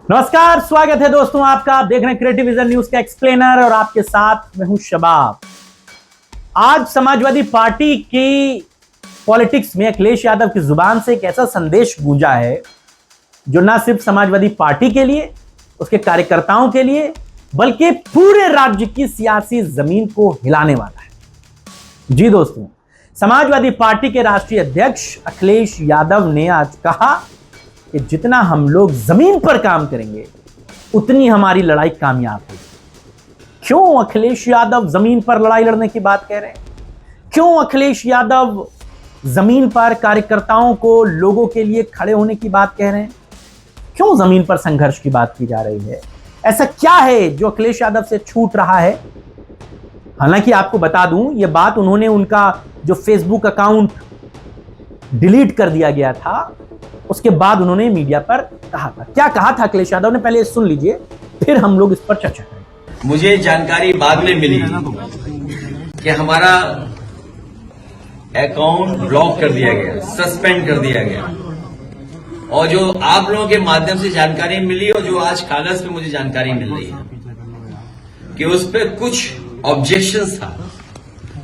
नमस्कार, स्वागत है दोस्तों आपका। आप देख रहे हैं क्रिएटिव विजन न्यूज का एक्सप्लेनर और आपके साथ मैं हूं शबाब। आज समाजवादी पार्टी की पॉलिटिक्स में अखिलेश यादव की जुबान से एक ऐसा संदेश गूंजा है जो ना सिर्फ समाजवादी पार्टी के लिए, उसके कार्यकर्ताओं के लिए, बल्कि पूरे राज्य की सियासी जमीन को हिलाने वाला है। जी दोस्तों, समाजवादी पार्टी के राष्ट्रीय अध्यक्ष अखिलेश यादव ने आज कहा कि जितना हम लोग जमीन पर काम करेंगे उतनी हमारी लड़ाई कामयाब होगी। क्यों अखिलेश यादव जमीन पर लड़ाई लड़ने की बात कह रहे हैं? क्यों अखिलेश यादव जमीन पर कार्यकर्ताओं को, लोगों के लिए खड़े होने की बात कह रहे हैं? क्यों जमीन पर संघर्ष की बात की जा रही है? ऐसा क्या है जो अखिलेश यादव से छूट रहा है? हालांकि आपको बता दूं, यह बात उन्होंने उनका जो फेसबुक अकाउंट डिलीट कर दिया गया था उसके बाद उन्होंने मीडिया पर कहा था। क्या कहा था अखिलेश यादव ने, पहले सुन लीजिए, फिर हम लोग इस पर चर्चा करेंगे। मुझे जानकारी बाद में मिली कि हमारा अकाउंट ब्लॉक कर दिया गया, सस्पेंड कर दिया गया, और जो आप लोगों के माध्यम से जानकारी मिली और जो आज कागज पे मुझे जानकारी मिल रही है कि उस पर कुछ ऑब्जेक्शंस था,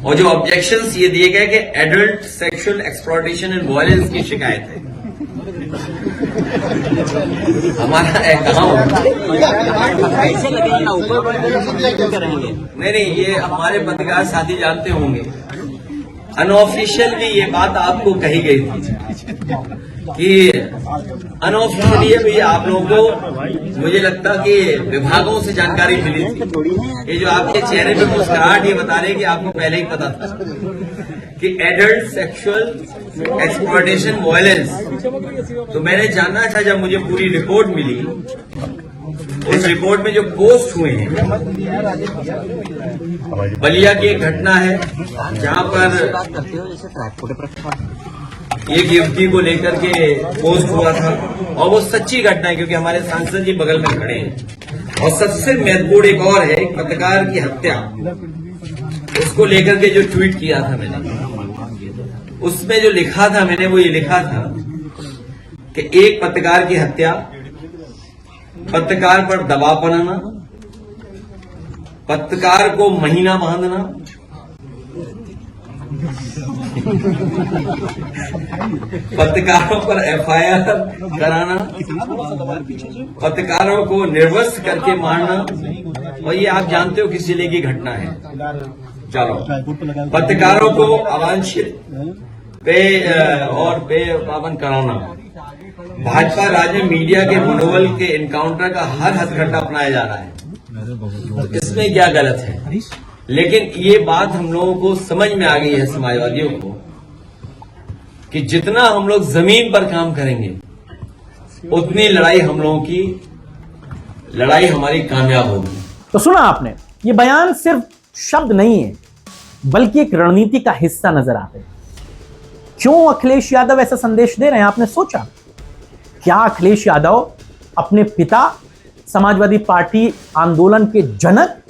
और जो ऑब्जेक्शंस ये दिए गए कि adult sexual exploitation and violence की शिकायत है। हमारा अकाउंट नहीं, ये हमारे पत्रकार साथी जानते होंगे, अनऑफिशियल भी ये बात आपको कही गई थी कि अनऑफिशियली भी आप लोगों को, मुझे लगता कि विभागों से जानकारी मिली थी। ये जो आपके चेहरे पे मुस्कुराहट ये बता रहे कि आपको पहले ही पता था कि एडल्ट सेक्सुअल एक्सप्लॉयटेशन वायलेंस। तो मैंने जाना था, जब मुझे पूरी रिपोर्ट मिली, उस रिपोर्ट में जो पोस्ट हुए हैं, बलिया की एक घटना है जहां पर एक युवती को लेकर के पोस्ट हुआ था, और वो सच्ची घटना है क्योंकि हमारे सांसद जी बगल में खड़े हैं। और सबसे महत्वपूर्ण एक और है, एक पत्रकार की हत्या, उसको लेकर के जो ट्वीट किया था मैंने, उसमें जो लिखा था मैंने, वो ये लिखा था कि एक पत्रकार की हत्या, पत्रकार पर दबाव बनाना, पत्रकार को महीना बांधना, पत्रकारों पर एफआईआर कराना, पत्रकारों को निर्वस्त्र करके मारना, और ये आप जानते हो किस जिले की घटना है। चलो, पत्रकारों को अवांछित पाबंद कराना, भाजपा राज्य में मीडिया के मनोबल के इनकाउंटर का हर हथकंडा अपनाया जा रहा है, तो इसमें क्या गलत है? लेकिन ये बात हम लोगों को समझ में आ गई है, समाजवादियों को, कि जितना हम लोग जमीन पर काम करेंगे उतनी लड़ाई हम लोगों की लड़ाई हमारी कामयाब होगी। तो सुना आपने, ये बयान सिर्फ शब्द नहीं है बल्कि एक रणनीति का हिस्सा नजर आते हैं। क्यों अखिलेश यादव ऐसा संदेश दे रहे हैं? आपने सोचा क्या अखिलेश यादव अपने पिता समाजवादी पार्टी आंदोलन के जनक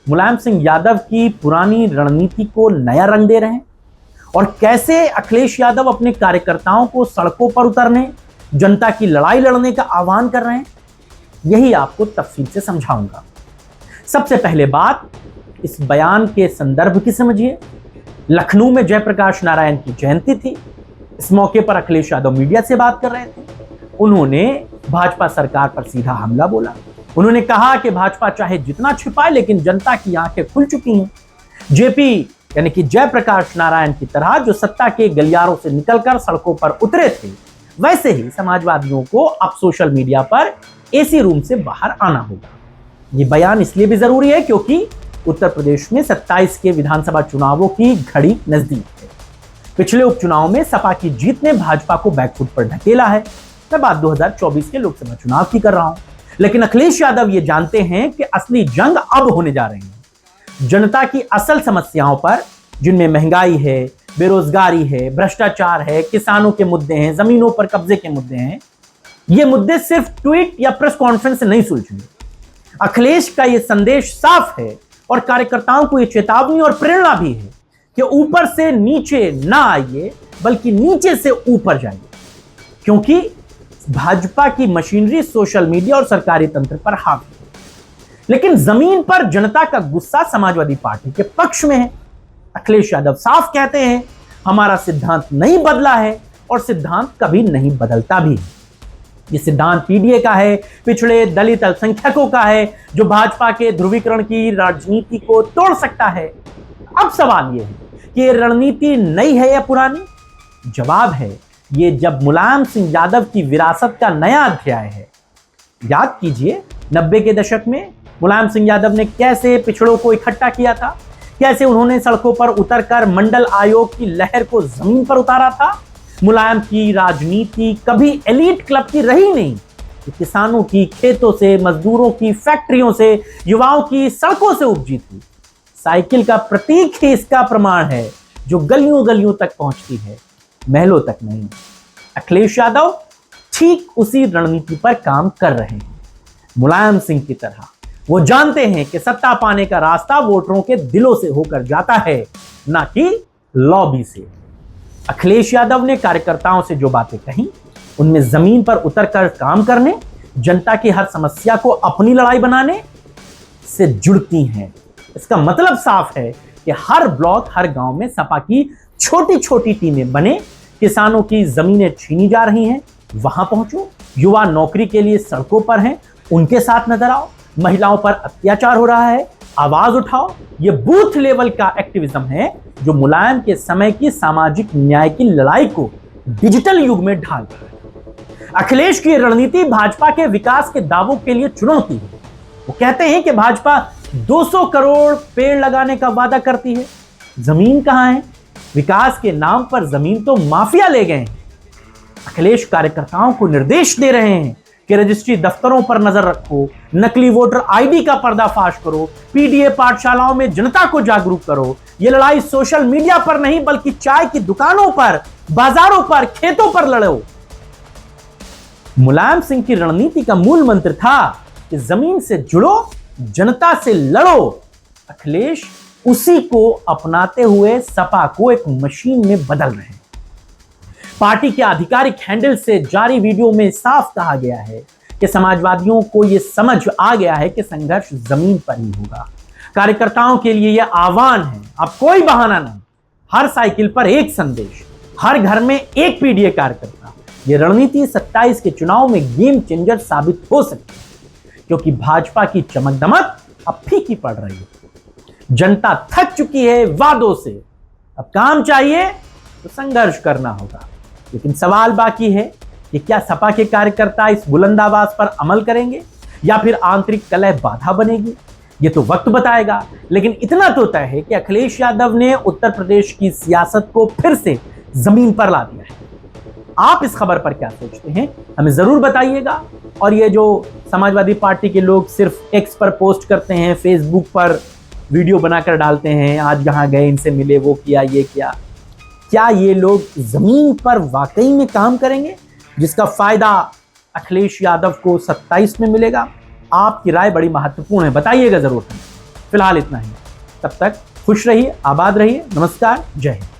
मुलायम सिंह यादव की पुरानी रणनीति को नया रंग दे रहे हैं? और कैसे अखिलेश यादव अपने कार्यकर्ताओं को सड़कों पर उतरने, जनता की लड़ाई लड़ने का आह्वान कर रहे हैं, यही आपको तफसील से समझाऊंगा। सबसे पहले बात, इस बयान के संदर्भ की समझिए। लखनऊ में जयप्रकाश नारायण की जयंती थी। इस मौके पर अखिलेश यादव मीडिया से बात कर रहे थे। उन्होंने भाजपा सरकार पर सीधा हमला बोला। उन्होंने कहा कि भाजपा चाहे जितना छिपाए, लेकिन जनता की आंखें खुल चुकी हैं। जेपी यानी कि जयप्रकाश नारायण की तरह जो सत्ता के गलियारों से निकलकर सड़कों पर उतरे थे, वैसे ही समाजवादियों को अब सोशल मीडिया पर एसी रूम से बाहर आना होगा। ये बयान इसलिए भी जरूरी है क्योंकि उत्तर प्रदेश में 27 के विधानसभा चुनावों की घड़ी नजदीक है। पिछले उपचुनाव में सपा की जीत ने भाजपा को बैकफुट पर ढकेला है। मैं बात 2024 के लोकसभा चुनाव की कर रहा हूं, लेकिन अखिलेश यादव ये जानते हैं कि असली जंग अब होने जा रही है। जनता की असल समस्याओं पर, जिनमें महंगाई है, बेरोजगारी है, भ्रष्टाचार है, किसानों के मुद्दे हैं, जमीनों पर कब्जे के मुद्दे हैं, ये मुद्दे सिर्फ ट्वीट या प्रेस कॉन्फ्रेंस से नहीं सुलझेंगे। अखिलेश का ये संदेश साफ है और कार्यकर्ताओं को ये चेतावनी और प्रेरणा भी है कि ऊपर से नीचे ना आइए, बल्कि नीचे से ऊपर जाइए, क्योंकि भाजपा की मशीनरी सोशल मीडिया और सरकारी तंत्र पर हावी है, लेकिन जमीन पर जनता का गुस्सा समाजवादी पार्टी के पक्ष में है। अखिलेश यादव साफ कहते हैं, हमारा सिद्धांत नहीं बदला है और सिद्धांत कभी नहीं बदलता भी है। ये सिद्धांत पीडीए का है, पिछड़े दलित अल्पसंख्यकों का है, जो भाजपा के ध्रुवीकरण की राजनीति को तोड़ सकता है। अब सवाल यह है कि ये रणनीति नई है या पुरानी? जवाब है, ये जब मुलायम सिंह यादव की विरासत का नया अध्याय है। याद कीजिए 90 के दशक में मुलायम सिंह यादव ने कैसे पिछड़ों को इकट्ठा किया था, कैसे उन्होंने सड़कों पर उतरकर मंडल आयोग की लहर को जमीन पर उतारा था। मुलायम की राजनीति कभी एलीट क्लब की रही नहीं, किसानों की खेतों से, मजदूरों की फैक्ट्रियों से, युवाओं की सड़कों से उपजी थी। साइकिल का प्रतीक ही इसका प्रमाण है, जो गलियों गलियों तक पहुंचती है, महलों तक नहीं। अखिलेश यादव ठीक उसी रणनीति पर काम कर रहे हैं। मुलायम सिंह की तरह वो जानते हैं कि सत्ता पाने का रास्ता वोटरों के दिलों से होकर जाता है, ना कि लॉबी से। अखिलेश यादव ने कार्यकर्ताओं से जो बातें कही, उनमें जमीन पर उतरकर काम करने, जनता की हर समस्या को अपनी लड़ाई बनाने से जुड़ती हैं। इसका मतलब साफ है कि हर ब्लॉक, हर गांव में सपा की छोटी छोटी टीमें बने। किसानों की जमीनें छीनी जा रही हैं, वहां पहुंचो। युवा नौकरी के लिए सड़कों पर हैं, उनके साथ नजर आओ। महिलाओं पर अत्याचार हो रहा है, आवाज उठाओ। यह बूथ लेवल का एक्टिविज्म है, जो मुलायम के समय की सामाजिक न्याय की लड़ाई को डिजिटल युग में ढाल रहा है। अखिलेश की रणनीति भाजपा के विकास के दावों के लिए चुनौती है। वो कहते हैं कि भाजपा 200 करोड़ पेड़ लगाने का वादा करती है, जमीन कहां है? विकास के नाम पर जमीन तो माफिया ले गए हैं। अखिलेश कार्यकर्ताओं को निर्देश दे रहे हैं कि रजिस्ट्री दफ्तरों पर नजर रखो, नकली वोटर आईडी का पर्दाफाश करो, पीडीए पाठशालाओं में जनता को जागरूक करो। यह लड़ाई सोशल मीडिया पर नहीं, बल्कि चाय की दुकानों पर, बाजारों पर, खेतों पर लड़ो। मुलायम सिंह की रणनीति का मूल मंत्र था कि जमीन से जुड़ो, जनता से लड़ो। अखिलेश उसी को अपनाते हुए सपा को एक मशीन में बदल रहे हैं। पार्टी के आधिकारिक हैंडल से जारी वीडियो में साफ कहा गया है कि समाजवादियों को यह समझ आ गया है कि संघर्ष जमीन पर ही होगा। कार्यकर्ताओं के लिए यह आह्वान है, अब कोई बहाना नहीं। हर साइकिल पर एक संदेश, हर घर में एक पीडीए कार्यकर्ता। यह रणनीति 27 के चुनाव में गेम चेंजर साबित हो सकती है, क्योंकि भाजपा की चमक दमक अब फीकी पड़ रही है। जनता थक चुकी है वादों से, अब काम चाहिए तो संघर्ष करना होगा। लेकिन सवाल बाकी है कि क्या सपा के कार्यकर्ता इस बुलंद आवाज पर अमल करेंगे या फिर आंतरिक कलह बाधा बनेगी? ये तो वक्त बताएगा। लेकिन इतना तो तय है कि अखिलेश यादव ने उत्तर प्रदेश की सियासत को फिर से जमीन पर ला दिया है। आप इस खबर पर क्या सोचते हैं, हमें जरूर बताइएगा। और ये जो समाजवादी पार्टी के लोग सिर्फ एक्स पर पोस्ट करते हैं, फेसबुक पर वीडियो बनाकर डालते हैं, आज यहाँ गए, इनसे मिले, वो किया, ये किया, क्या ये लोग जमीन पर वाकई में काम करेंगे जिसका फायदा अखिलेश यादव को 27 में मिलेगा? आपकी राय बड़ी महत्वपूर्ण है, बताइएगा जरूर। फिलहाल इतना ही, तब तक खुश रहिए, आबाद रहिए। नमस्कार, जय हिंद।